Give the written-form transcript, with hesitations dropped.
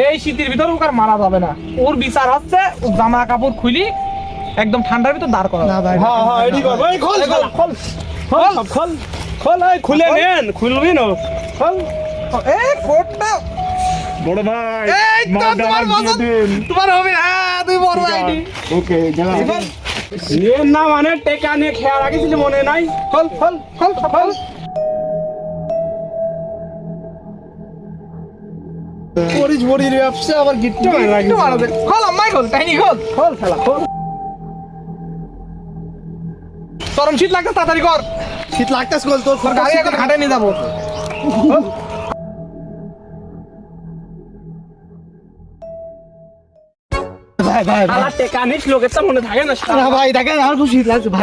এই শীতের ভিতর ওকে মারা যাবে না। ওর বিচার হচ্ছে জামা কাপড় খুলি একদম ঠান্ডার ভিতর দাঁড় করা। খুলে নেন, খুলবি না বড় ভাই। তোমার হবে না, তুই বড় ভাই। ওকে না মানে টেকা নিয়ে খেয়াল রাখিস মনে নাই। ফল ফল ফল ফল পরিস বড়ির ব্যবসা আবার গিট্টু মারাবে। খোল আম্মাই খোল, কাহিনী খোল। খোল খেলা খোল। চরম শীত লাগছে, তাড়াতাড়ি কর। শীত লাগতেছ কল তোর গাড়ি এখন ঘাটে নিয়ে যাবো। ভাই ভাই টেকা নিস লোকের মনে থাকে না ভাই দেখেন আমার খুব শীত লাগছে ভাই।